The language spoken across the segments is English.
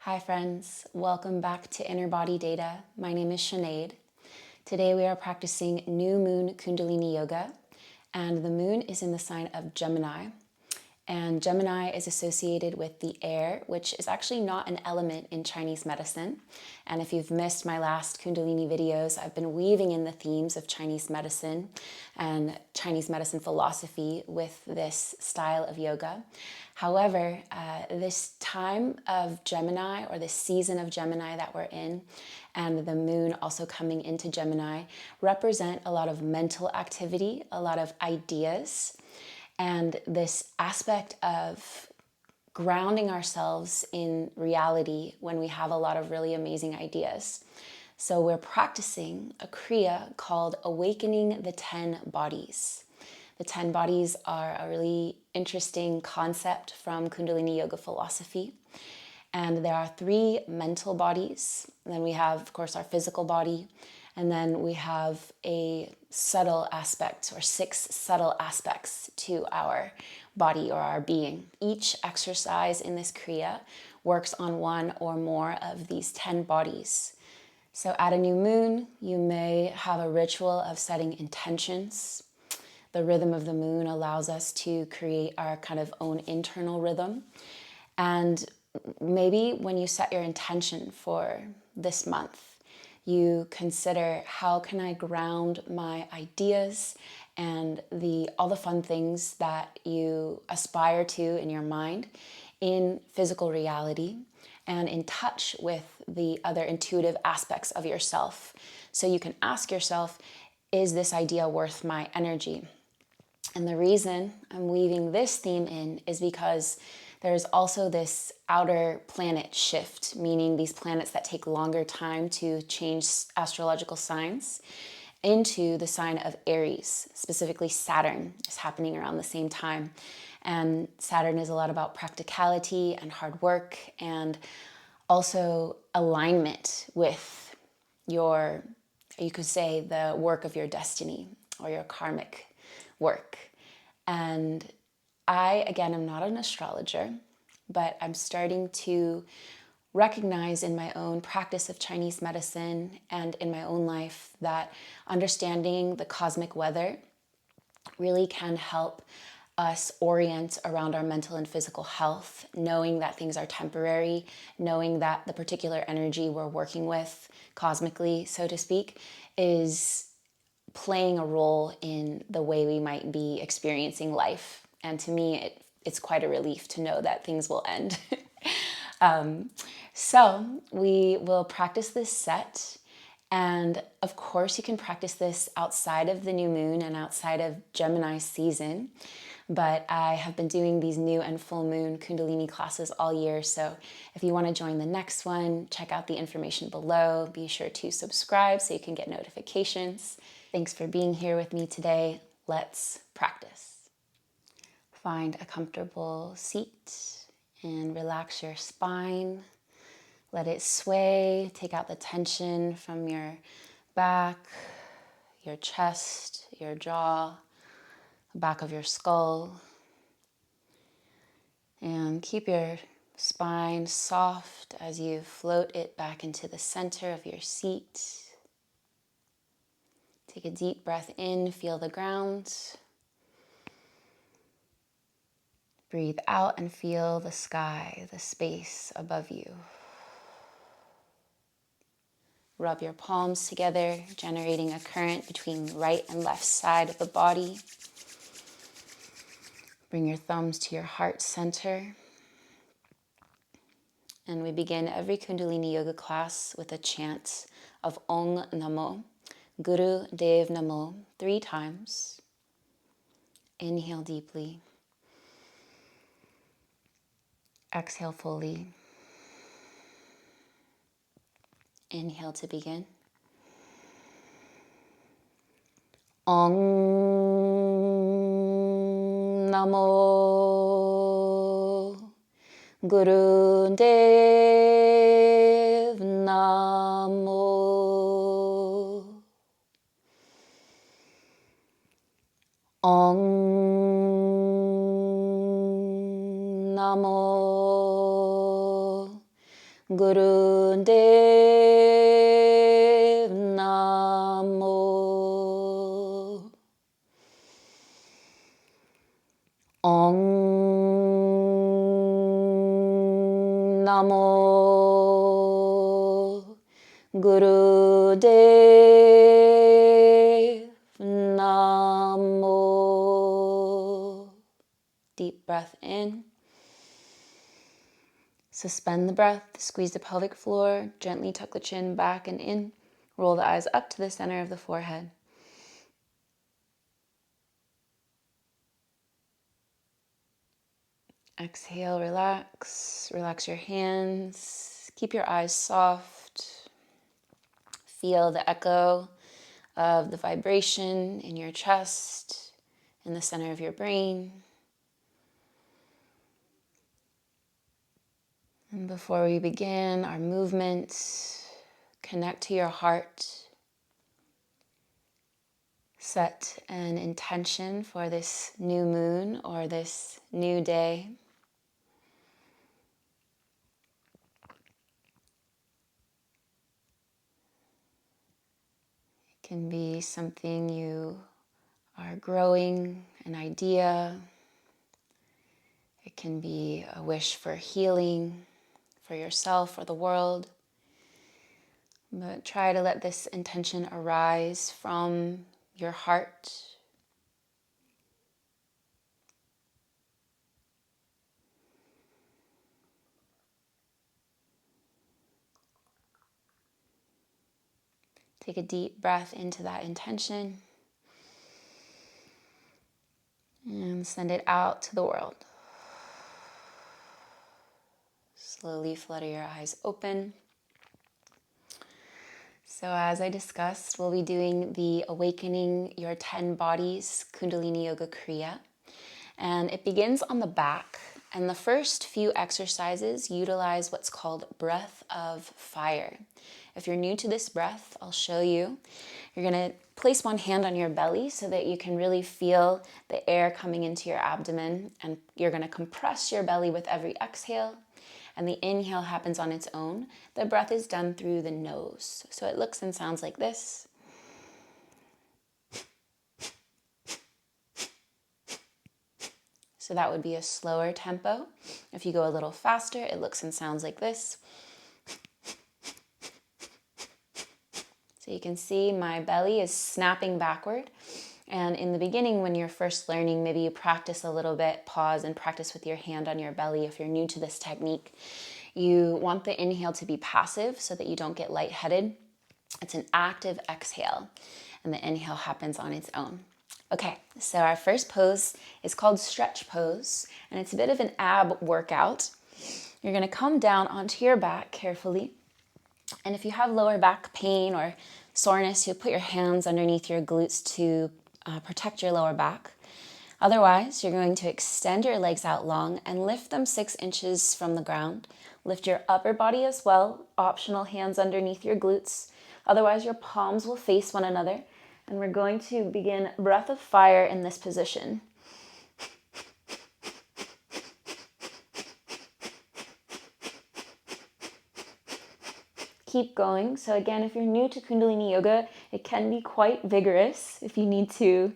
Hi friends, welcome back to Inner Body Data. My name is Sinéad. Today we are practicing new moon Kundalini yoga, and the moon is in the sign of Gemini. And Gemini is associated with the air, which is actually not an element in Chinese medicine. And if you've missed my last Kundalini videos, I've been weaving in the themes of Chinese medicine and Chinese medicine philosophy with this style of yoga. However, this time of Gemini, or this season of Gemini that we're in, and the moon also coming into Gemini, represent a lot of mental activity, a lot of ideas, and this aspect of grounding ourselves in reality when we have a lot of really amazing ideas. So we're practicing a kriya called awakening the 10 bodies. The 10 bodies are a really interesting concept from Kundalini yoga philosophy. And there are 3 mental bodies. And then we have, of course, our physical body. And then we have a subtle aspect, or 6 subtle aspects to our body or our being. Each exercise in this kriya works on one or more of these 10 bodies. So at a new moon, you may have a ritual of setting intentions. The rhythm of the moon allows us to create our kind of own internal rhythm. And maybe when you set your intention for this month, you consider, how can I ground my ideas and all the fun things that you aspire to in your mind in physical reality and in touch with the other intuitive aspects of yourself. So you can ask yourself, is this idea worth my energy? And the reason I'm weaving this theme in is because there's also this outer planet shift, meaning these planets that take longer time to change astrological signs, into the sign of Aries. Specifically, Saturn is happening around the same time. And Saturn is a lot about practicality and hard work, and also alignment with your, you could say, the work of your destiny or your karmic work. And I, again, am not an astrologer, but I'm starting to recognize in my own practice of Chinese medicine and in my own life that understanding the cosmic weather really can help us orient around our mental and physical health, knowing that things are temporary, knowing that the particular energy we're working with cosmically, so to speak, is playing a role in the way we might be experiencing life. And to me, it's quite a relief to know that things will end. So we will practice this set. And of course, you can practice this outside of the new moon and outside of Gemini season. But I have been doing these new and full moon Kundalini classes all year. So if you want to join the next one, check out the information below. Be sure to subscribe so you can get notifications. Thanks for being here with me today. Let's practice. Find a comfortable seat and relax your spine. Let it sway. Take out the tension from your back, your chest, your jaw, the back of your skull. And keep your spine soft as you float it back into the center of your seat. Take a deep breath in, feel the ground. Breathe out and feel the sky, the space above you. Rub your palms together, generating a current between right and left side of the body. Bring your thumbs to your heart center. And we begin every Kundalini yoga class with a chant of Om Namo, Guru Dev Namo, 3 times. Inhale deeply. Exhale fully. Inhale to begin. Om Namo Guru Dev Namo. Om Namo Gurudev Namo. Om Namo Gurudev Namo. Deep breath in. Suspend the breath, squeeze the pelvic floor, gently tuck the chin back and in. Roll the eyes up to the center of the forehead. Exhale, relax. Relax your hands. Keep your eyes soft. Feel the echo of the vibration in your chest, in the center of your brain. And before we begin our movement, connect to your heart. Set an intention for this new moon or this new day. It can be something you are growing, an idea. It can be a wish for healing for yourself or the world. But try to let this intention arise from your heart. Take a deep breath into that intention and send it out to the world. Slowly flutter your eyes open. So as I discussed, we'll be doing the Awakening Your 10 Bodies Kundalini Yoga Kriya. And it begins on the back. And the first few exercises utilize what's called breath of fire. If you're new to this breath, I'll show you. You're going to place one hand on your belly so that you can really feel the air coming into your abdomen. And you're going to compress your belly with every exhale. And the inhale happens on its own. The breath is done through the nose. So it looks and sounds like this. So that would be a slower tempo. If you go a little faster, it looks and sounds like this. So you can see my belly is snapping backward. And in the beginning, when you're first learning, maybe you practice a little bit, pause and practice with your hand on your belly if you're new to this technique. You want the inhale to be passive so that you don't get lightheaded. It's an active exhale, and the inhale happens on its own. Okay, so our first pose is called stretch pose, and it's a bit of an ab workout. You're going to come down onto your back carefully, and if you have lower back pain or soreness, you'll put your hands underneath your glutes to protect your lower back. Otherwise, you're going to extend your legs out long and lift them 6 inches from the ground. Lift your upper body as well, optional hands underneath your glutes. Otherwise, your palms will face one another. And we're going to begin breath of fire in this position. Keep going. So again, if you're new to Kundalini Yoga, it can be quite vigorous. If you need to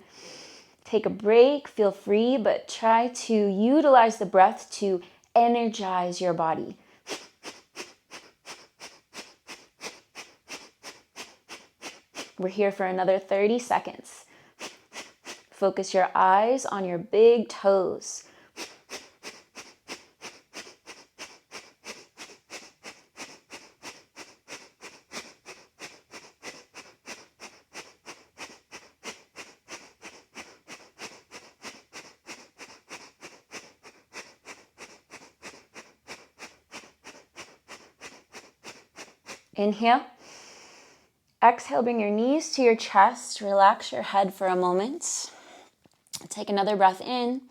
take a break, feel free, but try to utilize the breath to energize your body. We're here for another 30 seconds. Focus your eyes on your big toes. Inhale. Exhale, bring your knees to your chest. Relax your head for a moment. Take another breath in.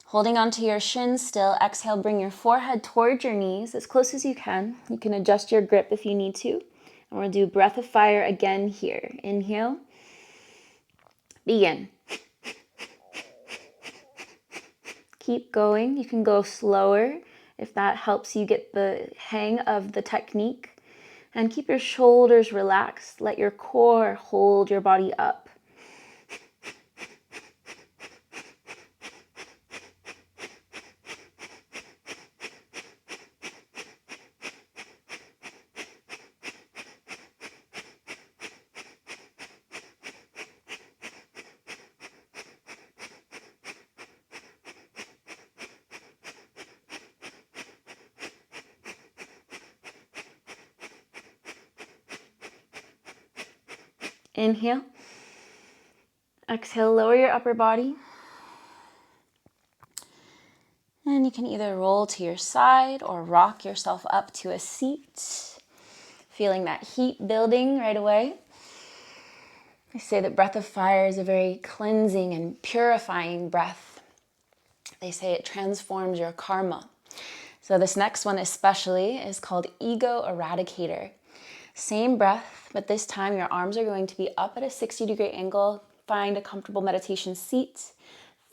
Holding onto your shins still. Exhale, bring your forehead towards your knees as close as you can. You can adjust your grip if you need to. And we'll do breath of fire again here. Inhale. Begin. Keep going. You can go slower if that helps you get the hang of the technique. And keep your shoulders relaxed. Let your core hold your body up. Inhale. Exhale, lower your upper body. And you can either roll to your side or rock yourself up to a seat, feeling that heat building right away. I say that breath of fire is a very cleansing and purifying breath. They say it transforms your karma. So this next one especially is called Ego Eradicator. Same breath, but this time your arms are going to be up at a 60-degree angle. Find a comfortable meditation seat,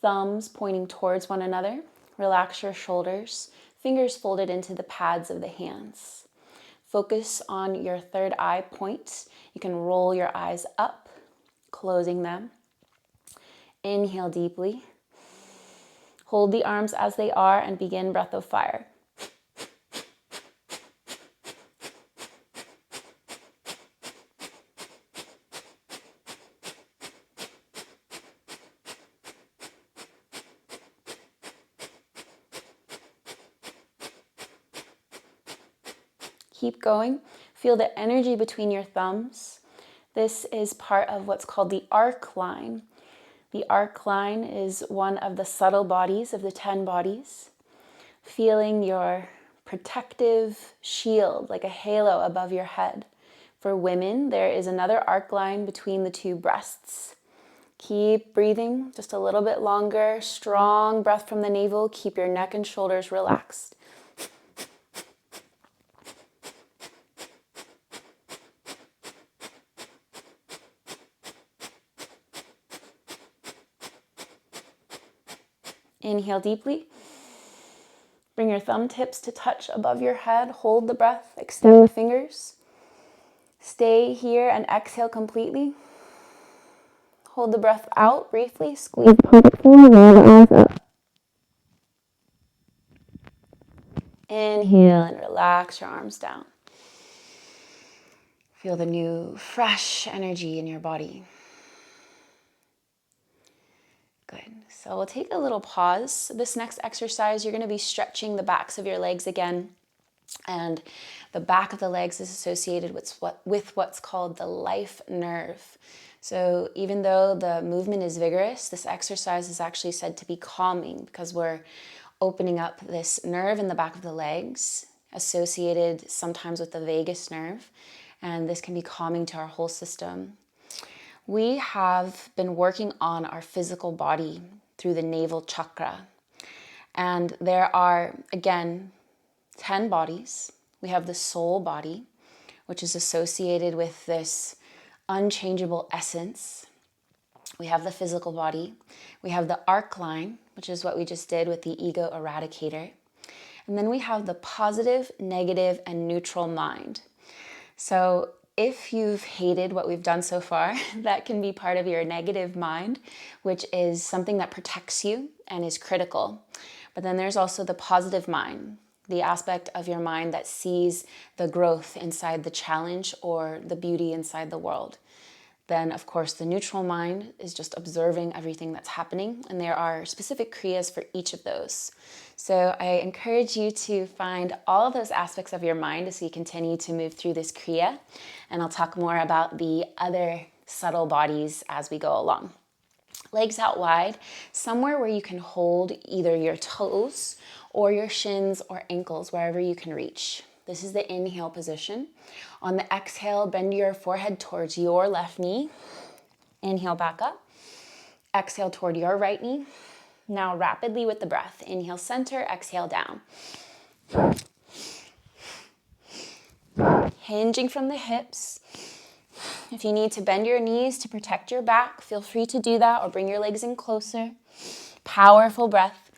thumbs pointing towards one another. Relax your shoulders, fingers folded into the pads of the hands. Focus on your third eye point. You can roll your eyes up, closing them. Inhale deeply. Hold the arms as they are and begin breath of fire. Keep going. Feel the energy between your thumbs. This is part of what's called the arc line. The arc line is one of the subtle bodies of the 10 bodies. Feeling your protective shield like a halo above your head. For women, there is another arc line between the two breasts. Keep breathing just a little bit longer. Strong breath from the navel. Keep your neck and shoulders relaxed. Inhale deeply. Bring your thumb tips to touch above your head. Hold the breath. Extend the fingers. Stay here and exhale completely. Hold the breath out briefly. Squeeze pelvic floor. Roll the eyes up. Inhale and relax your arms down. Feel the new, fresh energy in your body. Good. So we'll take a little pause. This next exercise, you're going to be stretching the backs of your legs again. And the back of the legs is associated with what's called the life nerve. So even though the movement is vigorous, this exercise is actually said to be calming because we're opening up this nerve in the back of the legs, associated sometimes with the vagus nerve. And this can be calming to our whole system. We have been working on our physical body through the navel chakra. And there are, again, 10 bodies. We have the soul body, which is associated with this unchangeable essence. We have the physical body. We have the arc line, which is what we just did with the ego eradicator. And then we have the positive, negative, and neutral mind. So if you've hated what we've done so far, that can be part of your negative mind, which is something that protects you and is critical. But then there's also the positive mind, the aspect of your mind that sees the growth inside the challenge or the beauty inside the world. Then, of course, the neutral mind is just observing everything that's happening, and there are specific kriyas for each of those. So I encourage you to find all of those aspects of your mind as we continue to move through this kriya, and I'll talk more about the other subtle bodies as we go along. Legs out wide, somewhere where you can hold either your toes or your shins or ankles, wherever you can reach. This is the inhale position. On the exhale, bend your forehead towards your left knee. Inhale back up. Exhale toward your right knee. Now rapidly with the breath. Inhale center, exhale down. Hinging from the hips. If you need to bend your knees to protect your back, feel free to do that or bring your legs in closer. Powerful breath.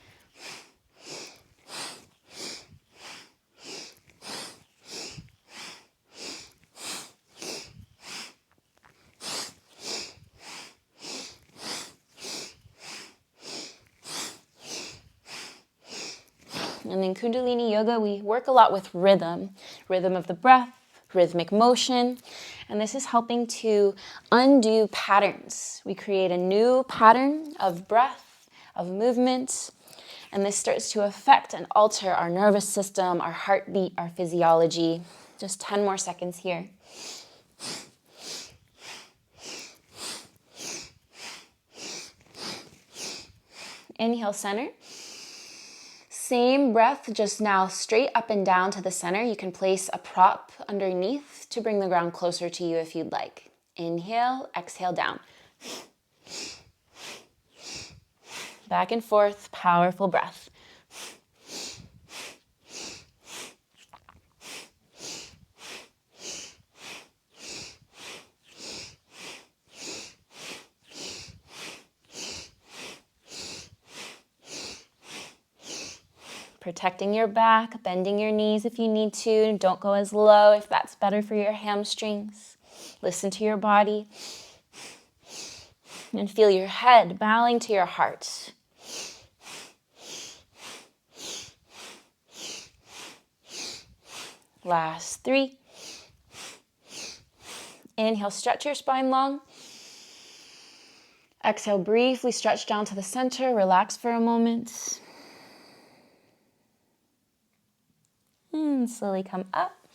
And in Kundalini Yoga, we work a lot with rhythm of the breath, rhythmic motion, and this is helping to undo patterns. We create a new pattern of breath, of movement, and this starts to affect and alter our nervous system, our heartbeat, our physiology. Just 10 more seconds here. Inhale, center. Same breath, just now straight up and down to the center. You can place a prop underneath to bring the ground closer to you if you'd like. Inhale, exhale, down. Back and forth, powerful breath. Protecting your back, bending your knees if you need to. Don't go as low if that's better for your hamstrings. Listen to your body. And feel your head bowing to your heart. Last 3. Inhale, stretch your spine long. Exhale, briefly stretch down to the center. Relax for a moment. And slowly come up.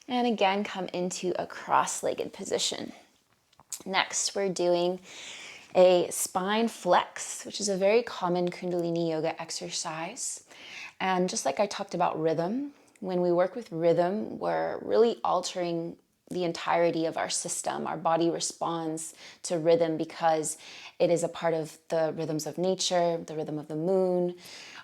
And again, come into a cross-legged position. Next, we're doing a spine flex, which is a very common Kundalini Yoga exercise. And just like I talked about rhythm, when we work with rhythm, we're really altering the entirety of our system. Our body responds to rhythm because it is a part of the rhythms of nature, the rhythm of the moon,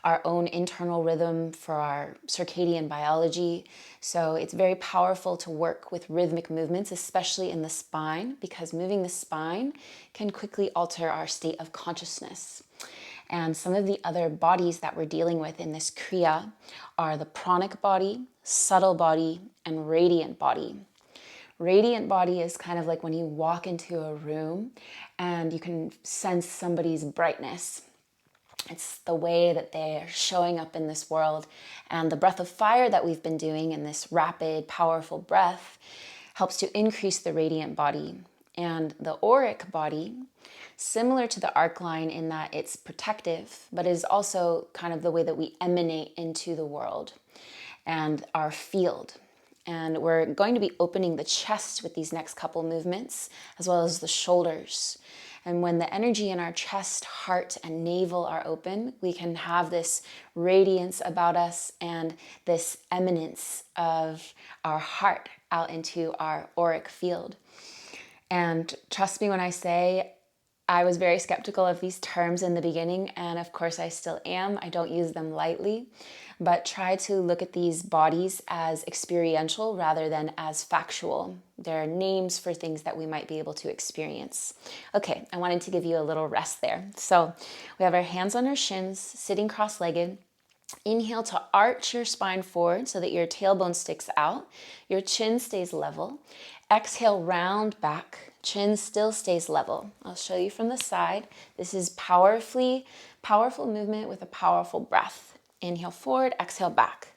our own internal rhythm for our circadian biology. So it's very powerful to work with rhythmic movements, especially in the spine, because moving the spine can quickly alter our state of consciousness. And some of the other bodies that we're dealing with in this kriya are the pranic body, subtle body, and radiant body. Radiant body is kind of like when you walk into a room and you can sense somebody's brightness. It's the way that they're showing up in this world. And the breath of fire that we've been doing in this rapid, powerful breath helps to increase the radiant body. And the auric body, similar to the arc line in that it's protective, but is also kind of the way that we emanate into the world and our field. And we're going to be opening the chest with these next couple movements, as well as the shoulders. And when the energy in our chest, heart, and navel are open, we can have this radiance about us and this eminence of our heart out into our auric field. And trust me when I say, I was very skeptical of these terms in the beginning, and of course I still am. I don't use them lightly, but try to look at these bodies as experiential rather than as factual. They're names for things that we might be able to experience. Okay, I wanted to give you a little rest there. So we have our hands on our shins, sitting cross-legged. Inhale to arch your spine forward so that your tailbone sticks out. Your chin stays level. Exhale, round back. Chin still stays level. I'll show you from the side. This is powerful movement with a powerful breath. Inhale forward, exhale back.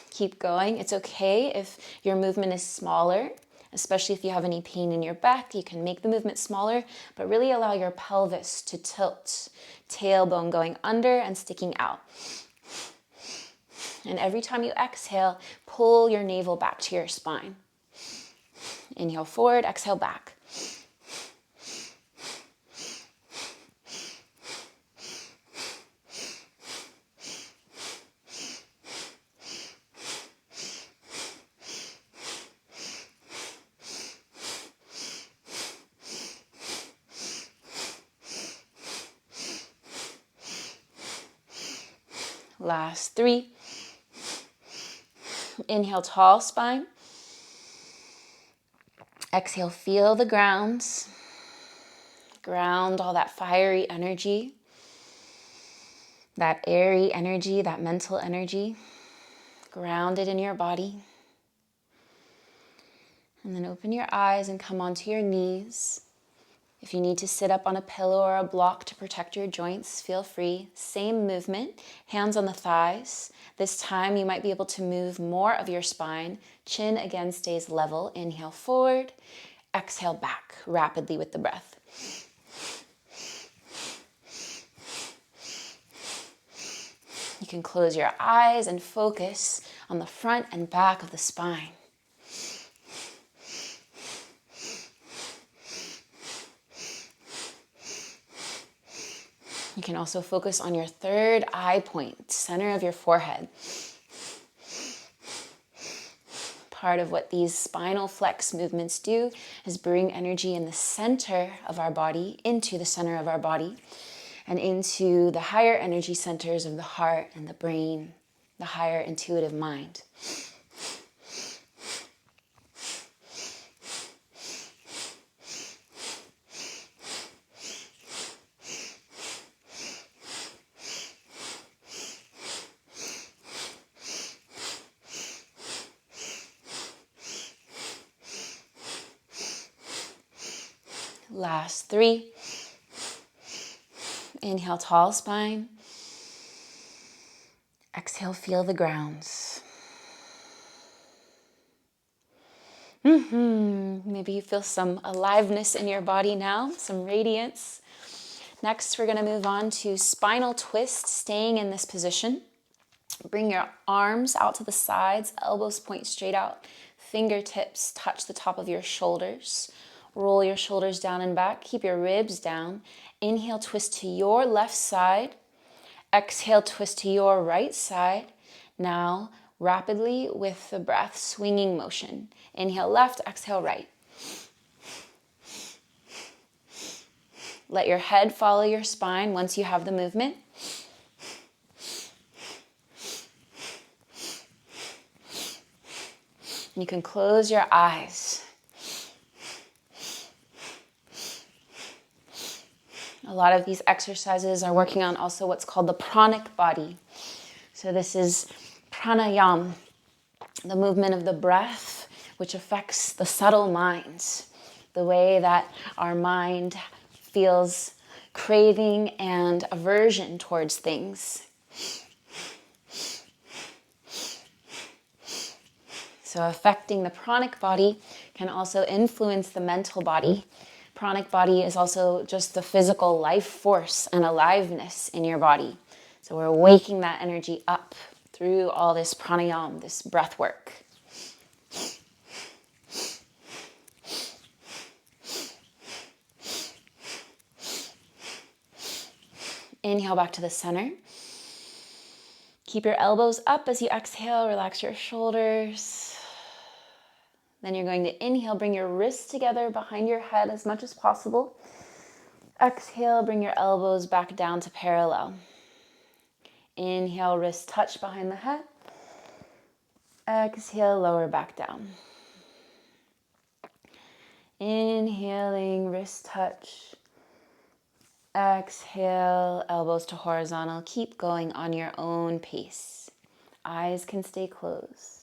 Keep going. It's okay if your movement is smaller, especially if you have any pain in your back. You can make the movement smaller, but really allow your pelvis to tilt. Tailbone going under and sticking out. And every time you exhale, pull your navel back to your spine. Inhale forward, exhale back. Last 3. Inhale, tall spine. Exhale, feel the ground. Ground all that fiery energy, that airy energy, that mental energy. Ground it in your body. And then open your eyes and come onto your knees. If you need to sit up on a pillow or a block to protect your joints, feel free. Same movement, hands on the thighs. This time you might be able to move more of your spine. Chin again stays level. Inhale forward, exhale back rapidly with the breath. You can close your eyes and focus on the front and back of the spine. You can also focus on your third eye point, center of your forehead. Part of what these spinal flex movements do is bring energy in the center of our body, into the center of our body, and into the higher energy centers of the heart and the brain, the higher intuitive mind. Last 3. Inhale, tall spine. Exhale, feel the grounds. Maybe you feel some aliveness in your body now, some radiance. Next, we're going to move on to spinal twist, staying in this position. Bring your arms out to the sides, elbows point straight out, fingertips touch the top of your shoulders. Roll your shoulders down and back. Keep your ribs down. Inhale, twist to your left side. Exhale, twist to your right side. Now, rapidly with the breath, swinging motion. Inhale left, exhale right. Let your head follow your spine once you have the movement. You can close your eyes. A lot of these exercises are working on also what's called the pranic body. So this is pranayama, the movement of the breath, which affects the subtle minds, the way that our mind feels craving and aversion towards things. So affecting the pranic body can also influence the mental body. Pranic body is also just the physical life force and aliveness in your body. So we're waking that energy up through all this pranayama, this breath work. Inhale back to the center. Keep your elbows up as you exhale, relax your shoulders. Then you're going to inhale, bring your wrists together behind your head as much as possible. Exhale, bring your elbows back down to parallel. Inhale, wrists touch behind the head. Exhale, lower back down. Inhaling, wrist touch. Exhale, elbows to horizontal. Keep going on your own pace. Eyes can stay closed.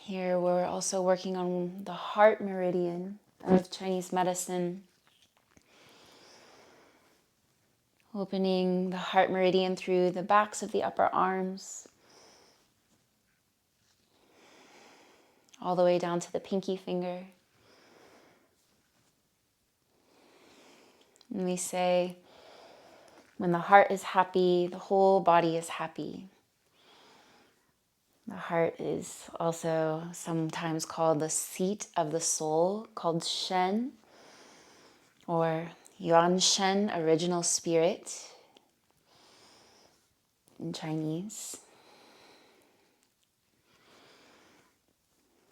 Here we're also working on the heart meridian of Chinese medicine. Opening the heart meridian through the backs of the upper arms, all the way down to the pinky finger. And we say, when the heart is happy, the whole body is happy. The heart is also sometimes called the seat of the soul, called Shen, or Yuan Shen, original spirit in Chinese.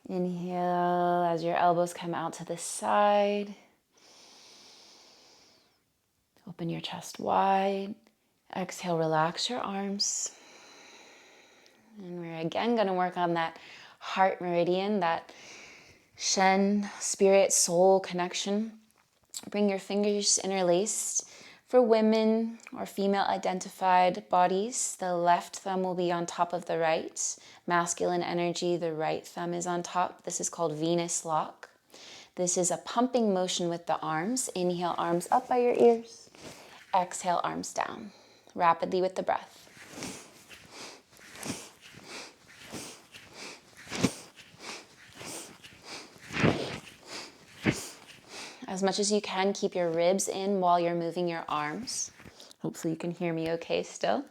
Inhale as your elbows come out to the side. Open your chest wide. Exhale, relax your arms. And we're again going to work on that heart meridian, that Shen, spirit, soul connection. Bring your fingers interlaced. For women or female identified bodies, the left thumb will be on top of the right. Masculine energy, the right thumb is on top. This is called Venus lock. This is a pumping motion with the arms. Inhale, arms up by your ears. Exhale, arms down. Rapidly with the breath. As much as you can, keep your ribs in while you're moving your arms. Hopefully you can hear me okay still.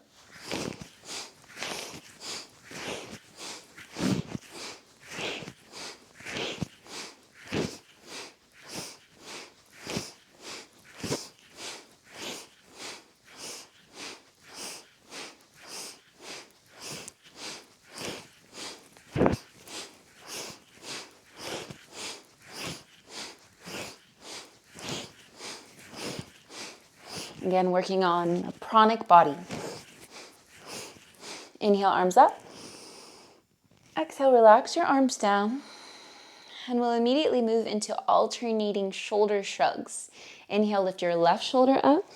Again, working on a pranic body. Inhale, arms up. Exhale, relax your arms down. And we'll immediately move into alternating shoulder shrugs. Inhale, lift your left shoulder up.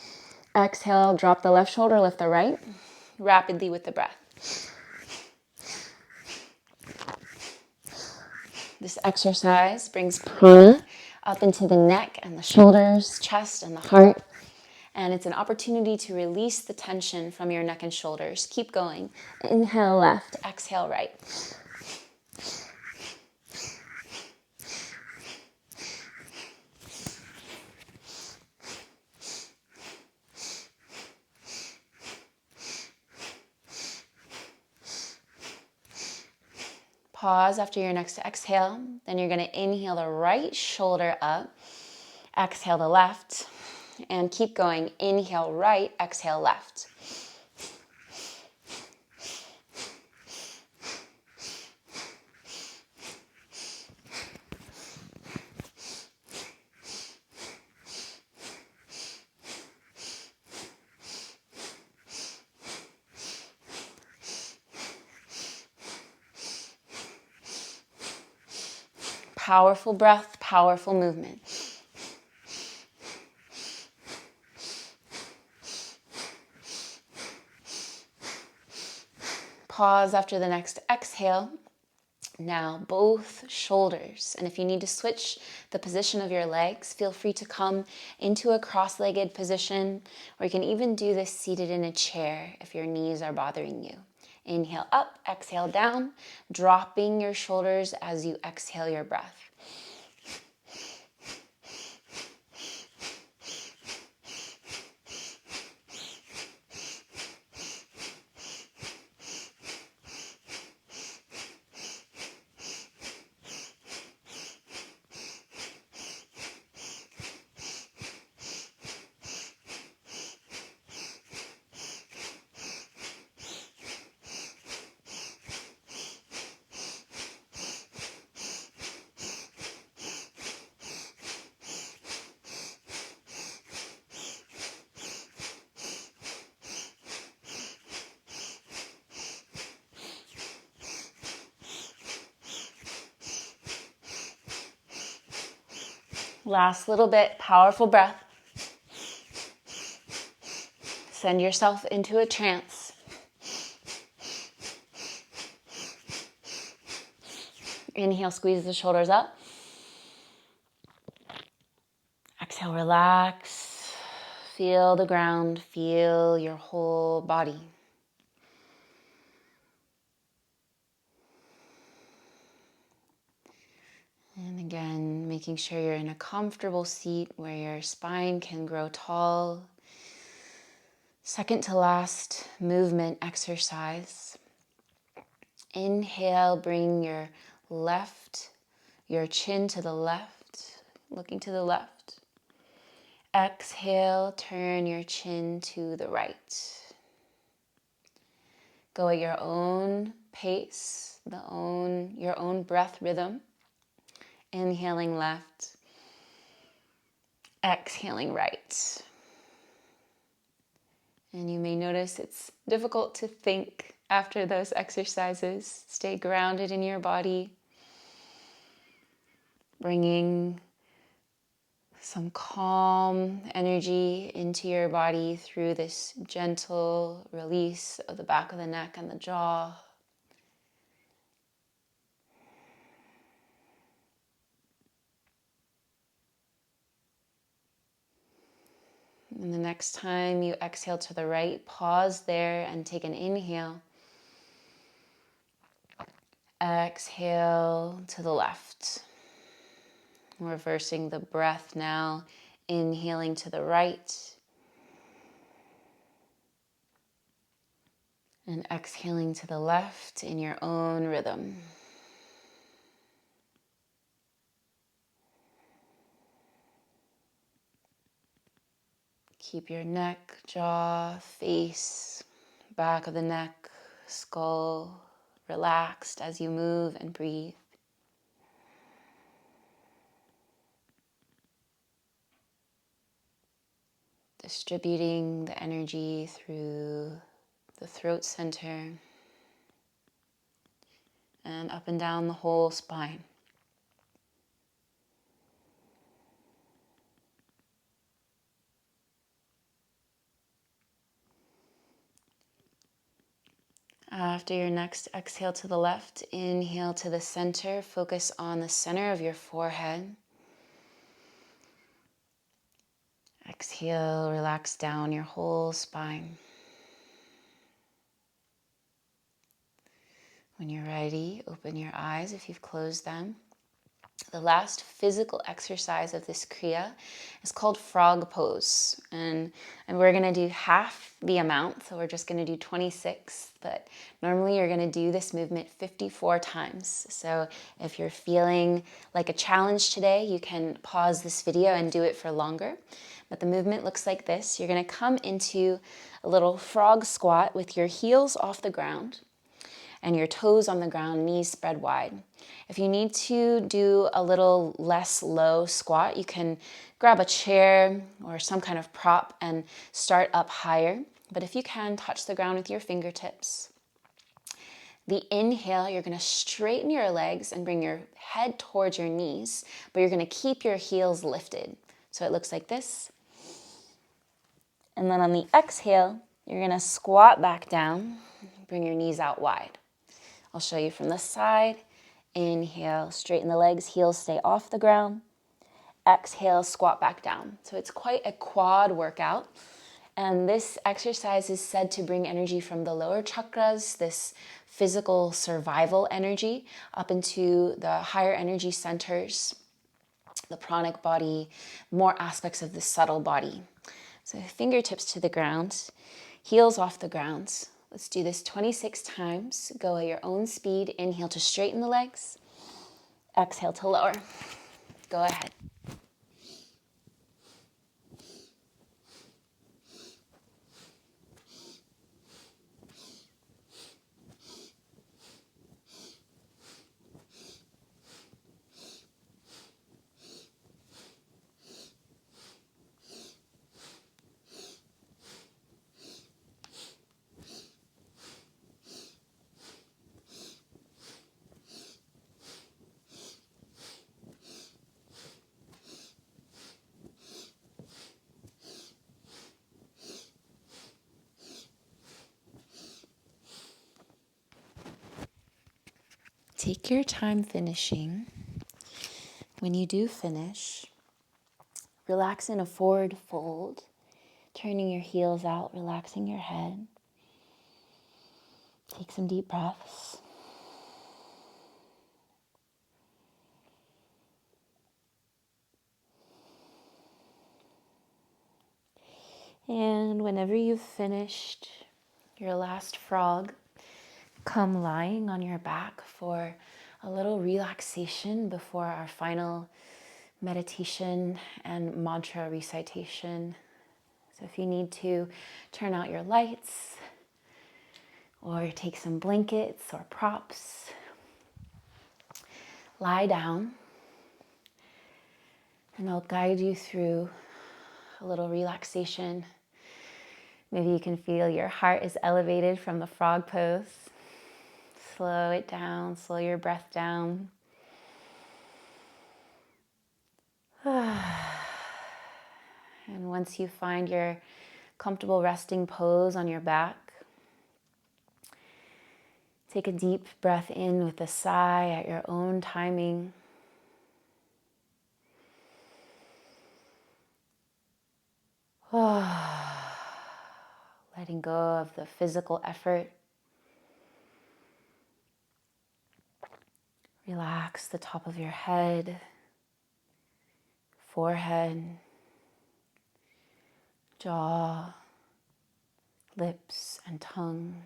Exhale, drop the left shoulder, lift the right. Rapidly with the breath. This exercise brings prana up into the neck and the shoulders, chest and the heart. And it's an opportunity to release the tension from your neck and shoulders. Keep going. Inhale left, exhale right. Pause after your next exhale. Then you're going to inhale the right shoulder up. Exhale the left. And keep going. Inhale right, exhale left. Powerful breath, powerful movement. Pause after the next exhale. Now both shoulders. And if you need to switch the position of your legs, feel free to come into a cross-legged position, or you can even do this seated in a chair if your knees are bothering you. Inhale up, exhale down, dropping your shoulders as you exhale your breath. Last little bit, powerful breath. Send yourself into a trance. Inhale, squeeze the shoulders up. Exhale, relax. Feel the ground, feel your whole body. And again, making sure you're in a comfortable seat where your spine can grow tall. Second to last movement exercise. Inhale, bring your chin to the left, looking to the left. Exhale, turn your chin to the right. Go at your own pace, your own breath rhythm. Inhaling left, exhaling right. And you may notice it's difficult to think after those exercises. Stay grounded in your body. bringing some calm energy into your body through this gentle release of the back of the neck and the jaw. And the next time you exhale to the right, pause there and take an inhale. Exhale to the left. Reversing the breath now, inhaling to the right. And exhaling to the left in your own rhythm. Keep your neck, jaw, face, back of the neck, skull relaxed as you move and breathe. Distributing the energy through the throat center and up and down the whole spine. After your next exhale to the left, inhale to the center. Focus on the center of your forehead. Exhale, relax down your whole spine. When you're ready, open your eyes if you've closed them. The last physical exercise of this kriya is called frog pose. And we're going to do half the amount. So we're just going to do 26. But normally you're going to do this movement 54 times. So if you're feeling like a challenge today, you can pause this video and do it for longer. But the movement looks like this. You're going to come into a little frog squat with your heels off the ground and your toes on the ground, knees spread wide. If you need to do a little less low squat, you can grab a chair or some kind of prop and start up higher. But if you can, touch the ground with your fingertips. The inhale, you're going to straighten your legs and bring your head towards your knees, but you're going to keep your heels lifted. So it looks like this. And then on the exhale, you're going to squat back down, bring your knees out wide. I'll show you from this side. Inhale, straighten the legs, heels stay off the ground. Exhale, squat back down. So it's quite a quad workout. And this exercise is said to bring energy from the lower chakras, this physical survival energy, up into the higher energy centers, the pranic body, more aspects of the subtle body. So fingertips to the ground, heels off the ground. Let's do this 26 times. Go at your own speed. Inhale to straighten the legs. Exhale to lower. Go ahead. Take your time finishing. When you do finish, relax in a forward fold, turning your heels out, relaxing your head. Take some deep breaths. And whenever you've finished your last frog, come lying on your back for a little relaxation before our final meditation and mantra recitation. So if you need to turn out your lights or take some blankets or props, lie down and I'll guide you through a little relaxation. Maybe you can feel your heart is elevated from the frog pose. Slow it down, slow your breath down. And once you find your comfortable resting pose on your back, take a deep breath in with a sigh at your own timing. Letting go of the physical effort. Relax the top of your head, forehead, jaw, lips, and tongue.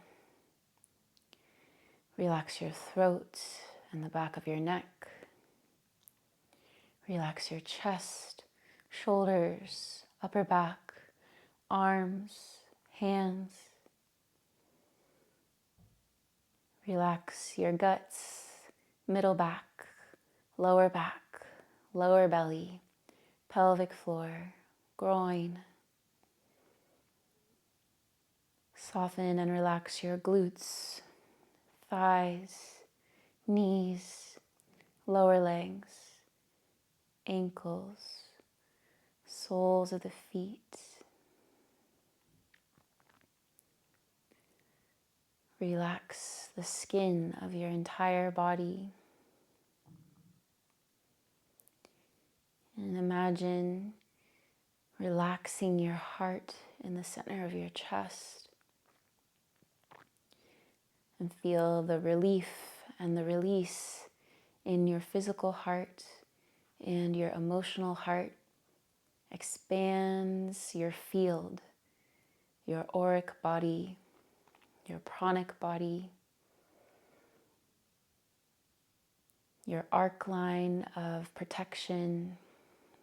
Relax your throat and the back of your neck. Relax your chest, shoulders, upper back, arms, hands. Relax your guts, middle back, lower belly, pelvic floor, groin. Soften and relax your glutes, thighs, knees, lower legs, ankles, soles of the feet. Relax the skin of your entire body. And imagine relaxing your heart in the center of your chest. And feel the relief and the release in your physical heart, and your emotional heart expands your field, your auric body, your pranic body, your arc line of protection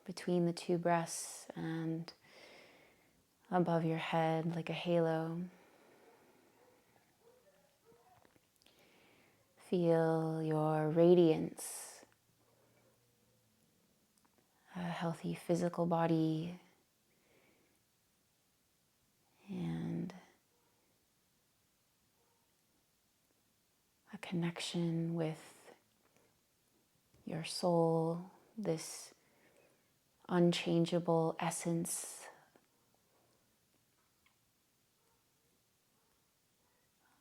between the two breasts and above your head like a halo. Feel your radiance, a healthy physical body, and a connection with your soul, this unchangeable essence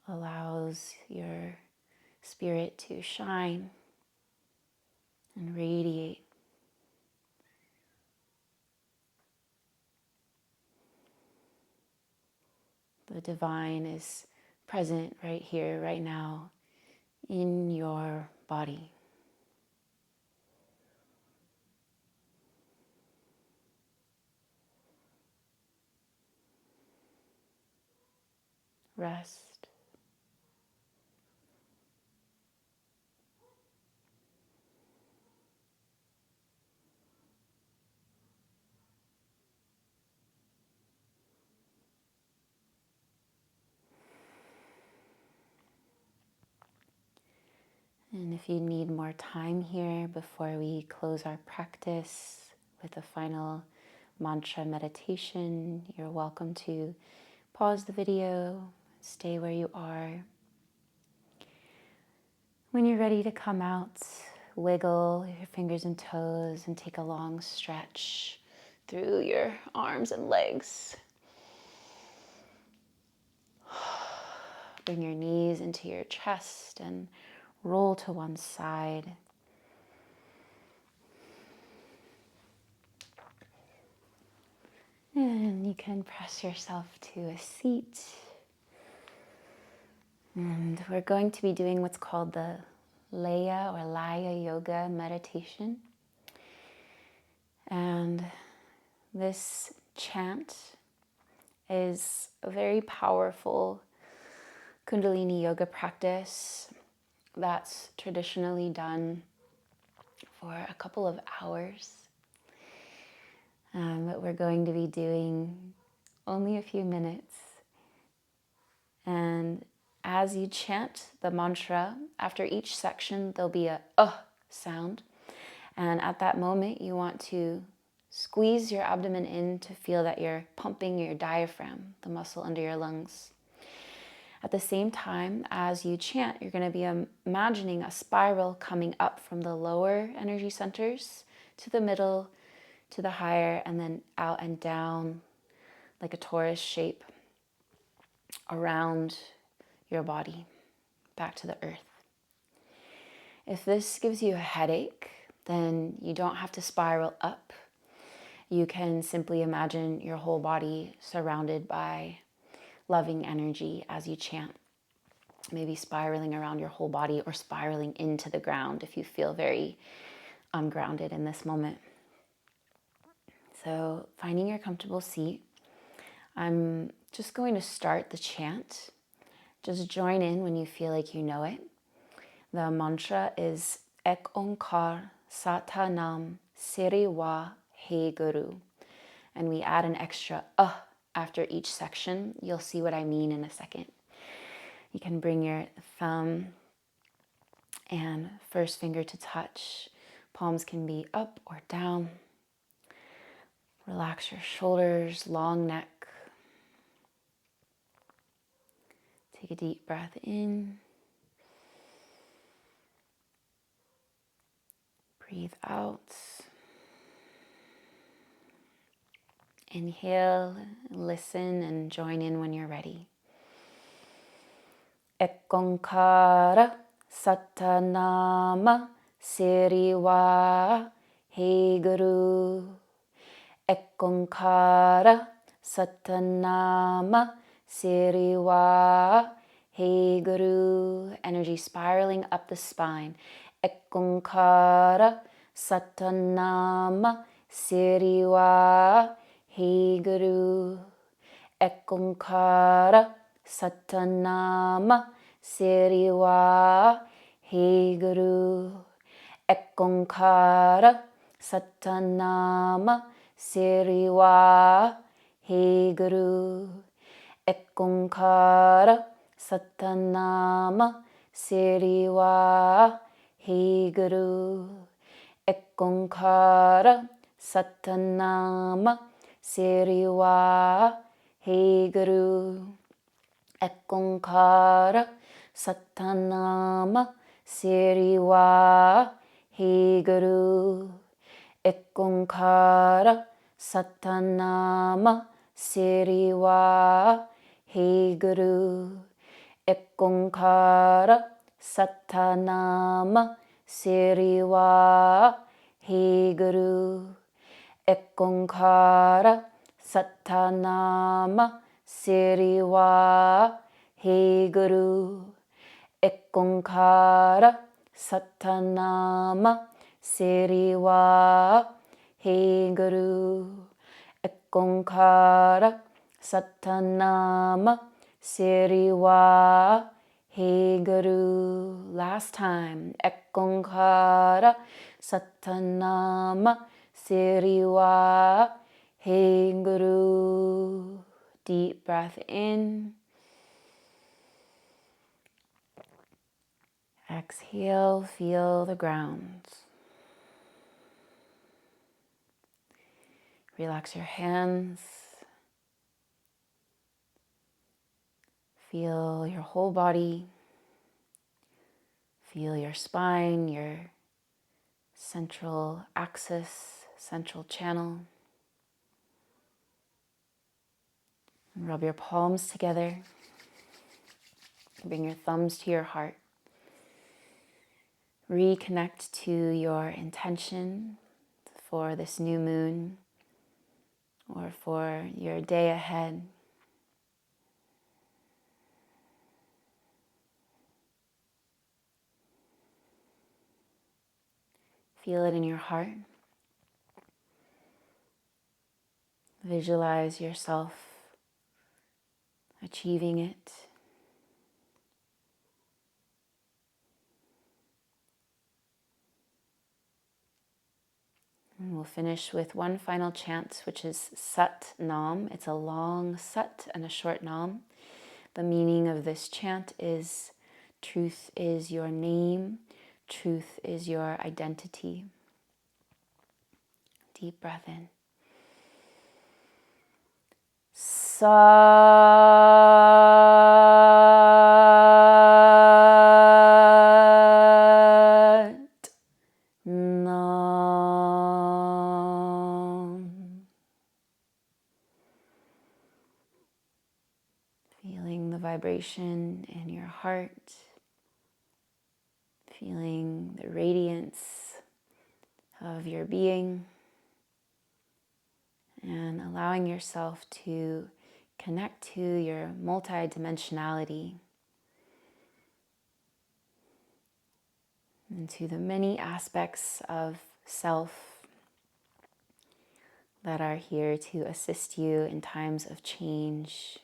allows your spirit to shine and radiate. The divine is present right here, right now, in your body. Rest. And if you need more time here before we close our practice with a final mantra meditation, you're welcome to pause the video, stay where you are. When you're ready to come out, wiggle your fingers and toes and take a long stretch through your arms and legs. Bring your knees into your chest and roll to one side. And you can press yourself to a seat. And we're going to be doing what's called the Laya or Laya Yoga meditation. And this chant is a very powerful Kundalini yoga practice that's traditionally done for a couple of hours. But we're going to be doing only a few minutes. And as you chant the mantra, after each section, there'll be a sound. And at that moment, you want to squeeze your abdomen in to feel that you're pumping your diaphragm, the muscle under your lungs. At the same time, as you chant, you're going to be imagining a spiral coming up from the lower energy centers to the middle, to the higher, and then out and down like a torus shape around your body, back to the earth. If this gives you a headache, then you don't have to spiral up. You can simply imagine your whole body surrounded by loving energy as you chant. Maybe spiraling around your whole body or spiraling into the ground if you feel very ungrounded in this moment. So finding your comfortable seat, I'm just going to start the chant. Just join in when you feel like you know it. The mantra is Ek Onkar Satanam Siriwa He Guru. And we add an extra after each section. You'll see what I mean in a second. You can bring your thumb and first finger to touch. Palms can be up or down. Relax your shoulders, long neck. Take a deep breath in. Breathe out. Inhale, listen, and join in when you're ready. Ekonkara Satanama Siriwa He Guru. Ekonkara Satanama Siriwa He Guru. Energy spiraling up the spine. Ekonkara Satanama Siriwa He Guru. Ekonkara Satanama Siriwa He Guru. Ekonkara Satanama Siriwa He Guru. Ekonkara Satanama Siriwa He Guru. Ekonkara Satanama Siriwa He Guru. Ekonkara Satanama Siriwa He Guru. Ekonkara Satanama Siriwa He Guru. Ekonkara Satanama Siriwa He Guru. Ekonkara Satanama Siriwa He Guru. Ekonkara Satanama Siriwa He Guru. Ekonkara Satanama Siriwa He Guru. Last time. Ekonkara Satanama Siriwa He Guru. Deep breath in. Exhale, feel the ground. Relax your hands. Feel your whole body. Feel your spine, your central axis, central channel. And rub your palms together. Bring your thumbs to your heart. Reconnect to your intention for this new moon or for your day ahead. Feel it in your heart. Visualize yourself achieving it. And we'll finish with one final chant, which is Sat Nam. It's a long Sat and a short Nam. The meaning of this chant is truth is your name, truth is your identity. Deep breath in. Sat Nam. Feeling the vibration in your heart, feeling the radiance of your being, and allowing yourself to connect to your multidimensionality and to the many aspects of self that are here to assist you in times of change.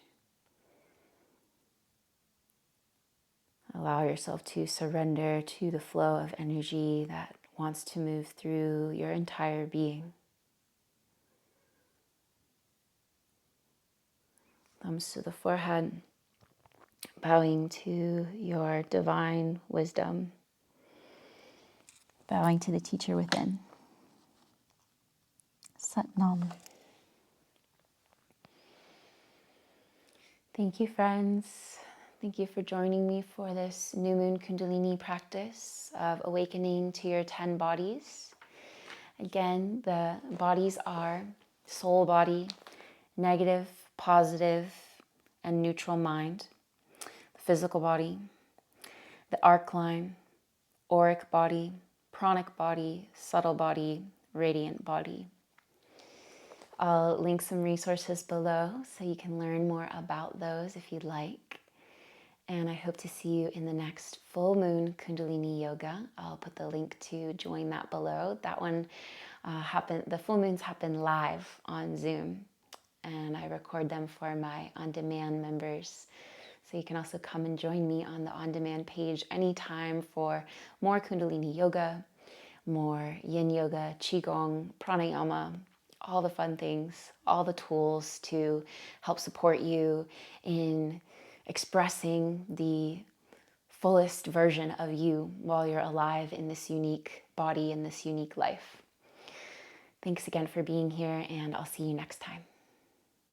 Allow yourself to surrender to the flow of energy that wants to move through your entire being. Thumbs to the forehead, bowing to your divine wisdom, bowing to the teacher within. Sat Nam. Thank you, friends. Thank you for joining me for this new moon Kundalini practice of awakening to your 10 bodies. Again, the bodies are soul body, negative, positive, and neutral mind. The physical body, the arc line, auric body, pranic body, subtle body, radiant body. I'll link some resources below so you can learn more about those if you'd like. And I hope to see you in the next full moon Kundalini yoga. I'll put the link to join that below. That one the full moons happen live on Zoom, and I record them for my on-demand members. So you can also come and join me on the on-demand page anytime for more Kundalini yoga, more yin yoga, qigong, pranayama, all the fun things, all the tools to help support you in expressing the fullest version of you while you're alive in this unique body, in this unique life. Thanks again for being here, and I'll see you next time.